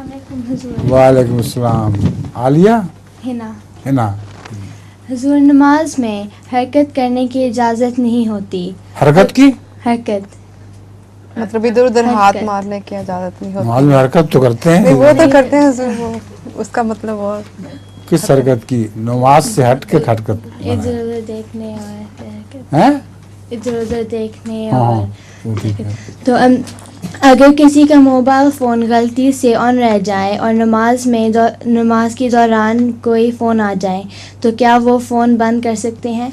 وعلیکم السلام. عالیہ ہنا. حضور نماز میں حرکت کرنے کی اجازت نہیں ہوتی. حرکت کی حرکت مطلب ادھر ادھر ہاتھ مارنے کی اجازت نہیں ہوتی. نماز میں حرکت تو کرتے ہیں. وہ تو کرتے ہیں حضور, وہ اس کا مطلب اور کس حرکت کی؟ نماز سے ہٹ کے حرکت ادھر ادھر دیکھنے اور حرکت, ہیں. ادھر ادھر دیکھنے ہاں اور وہ ٹھیک ہے. تو اگر کسی کا موبائل فون غلطی سے آن رہ جائے اور نماز کے دوران کوئی فون آ جائے تو کیا وہ فون بند کر سکتے ہیں؟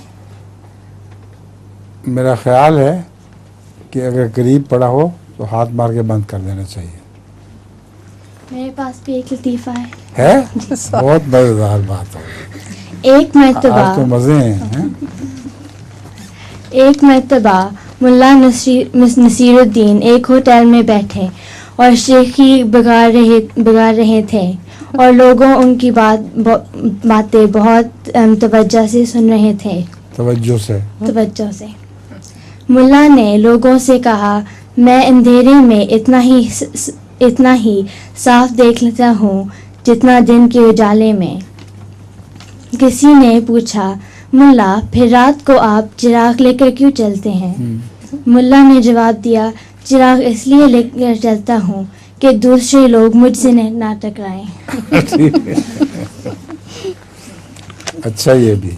میرا خیال ہے کہ اگر قریب پڑا ہو تو ہاتھ مار کے بند کر دینا چاہیے. میرے پاس بھی ایک لطیفہ ہے. بہت مزیدار بات ہے. آج تو مزے ہیں. ایک مرتبہ ملا نصیر الدین ایک ہوٹل میں بیٹھے اور شیخی بگاڑ رہے تھے اور لوگوں ان کی باتیں بہت توجہ سے سن رہے تھے. توجہ سے. ملا نے لوگوں سے کہا, میں اندھیرے میں اتنا ہی صاف دیکھ لیتا ہوں جتنا دن کے اجالے میں. کسی نے پوچھا, ملا پھر رات کو آپ چراغ لے کر کیوں چلتے ہیں؟ ملا نے جواب دیا, چراغ اس لیے لے کر چلتا ہوں کہ دوسرے لوگ مجھ سے نہ ٹکرائیں. اچھا یہ بھی